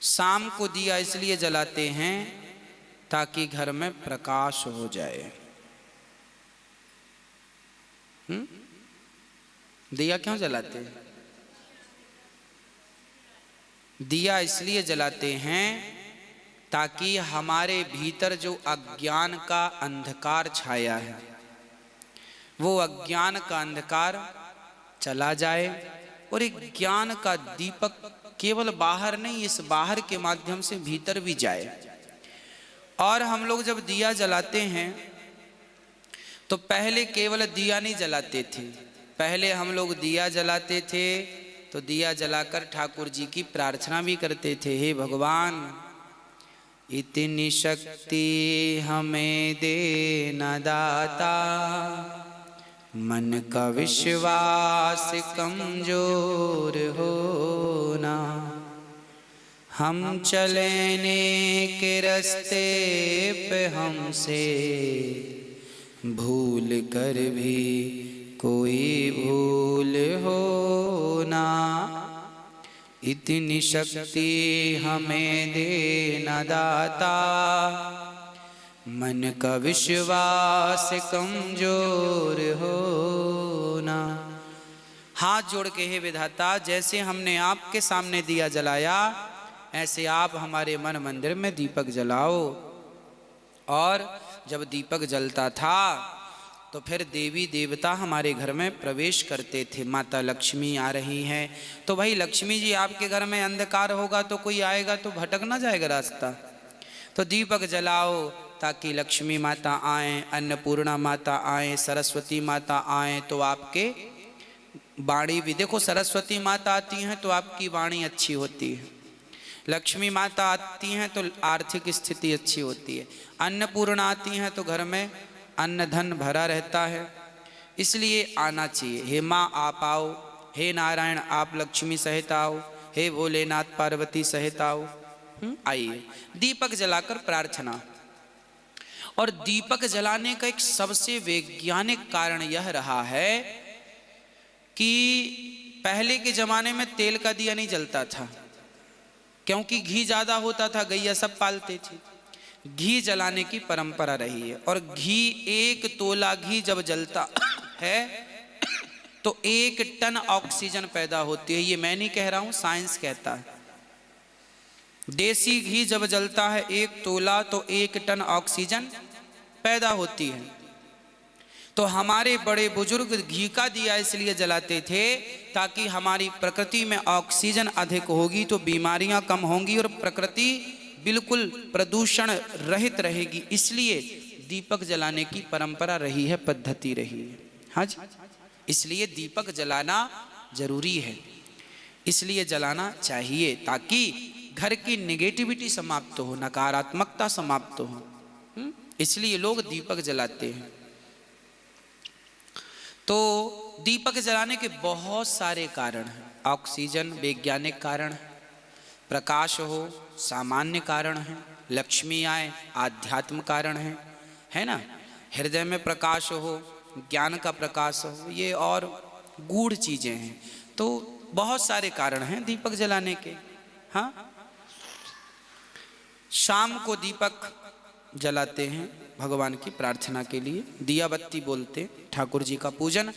शाम को दिया इसलिए जलाते हैं ताकि घर में प्रकाश हो जाए। दिया क्यों जलाते हैं? दिया इसलिए जलाते हैं ताकि हमारे भीतर जो अज्ञान का अंधकार छाया है वो अज्ञान का अंधकार चला जाए और एक ज्ञान का दीपक केवल बाहर नहीं, इस बाहर के माध्यम से भीतर भी जाए। और हम लोग जब दिया जलाते हैं तो पहले केवल दिया नहीं जलाते थे, पहले हम लोग दिया जलाते थे तो दिया जलाकर ठाकुर जी की प्रार्थना भी करते थे, हे भगवान इतनी शक्ति हमें देना दाता, मन का विश्वास कमजोर होना, हम चलने के रास्ते पे हमसे भूल कर भी कोई भूल होना, इतनी शक्ति हमें देना दाता, मन का विश्वास कमजोर होना। हाथ जोड़ के हे विधाता, जैसे हमने आपके सामने दिया जलाया ऐसे आप हमारे मन मंदिर में दीपक जलाओ। और जब दीपक जलता था तो फिर देवी देवता हमारे घर में प्रवेश करते थे। माता लक्ष्मी आ रही हैं तो भाई लक्ष्मी जी आपके घर में अंधकार होगा तो कोई आएगा तो भटक ना जाएगा रास्ता, तो दीपक जलाओ ताकि लक्ष्मी माता आए, अन्नपूर्णा माता आए, सरस्वती माता आए तो आपके वाणी भी, देखो सरस्वती माता आती हैं तो आपकी वाणी अच्छी होती है, लक्ष्मी माता आती हैं तो आर्थिक स्थिति अच्छी होती है, अन्नपूर्णा आती हैं तो घर में अन्न धन भरा रहता है। इसलिए आना चाहिए। हे माँ आप आओ, हे नारायण आप लक्ष्मी सहित आओ, हे भोलेनाथ पार्वती सहित आओ। आइए दीपक जलाकर प्रार्थना। और दीपक जलाने का एक सबसे वैज्ञानिक कारण यह रहा है कि पहले के जमाने में तेल का दिया नहीं जलता था क्योंकि घी ज्यादा होता था, गैया सब पालते थे, घी जलाने की परंपरा रही है। और घी, एक तोला घी जब जलता है तो 1 टन ऑक्सीजन पैदा होती है। ये मैं नहीं कह रहा हूं, साइंस कहता है। देसी घी जब जलता है 1 तोला तो 1 टन ऑक्सीजन पैदा होती है। तो हमारे बड़े बुजुर्ग घी का दिया इसलिए जलाते थे ताकि हमारी प्रकृति में ऑक्सीजन अधिक होगी तो बीमारियां कम होंगी और प्रकृति बिल्कुल प्रदूषण रहित रहेगी। इसलिए दीपक जलाने की परंपरा रही है, पद्धति रही है। हाँ जी, इसलिए दीपक जलाना जरूरी है, इसलिए जलाना चाहिए ताकि घर की नेगेटिविटी समाप्त हो, नकारात्मकता समाप्त हो। इसलिए लोग दीपक जलाते हैं। तो दीपक जलाने के बहुत सारे कारण हैं। ऑक्सीजन वैज्ञानिक कारण है, प्रकाश हो सामान्य कारण है, लक्ष्मी आए आध्यात्म कारण है ना, हृदय में प्रकाश हो, ज्ञान का प्रकाश हो, ये और गूढ़ चीजें हैं। तो बहुत सारे कारण हैं दीपक जलाने के। हाँ, शाम को दीपक जलाते हैं भगवान की प्रार्थना के लिए, दिया बत्ती बोलते ठाकुर जी का पूजन।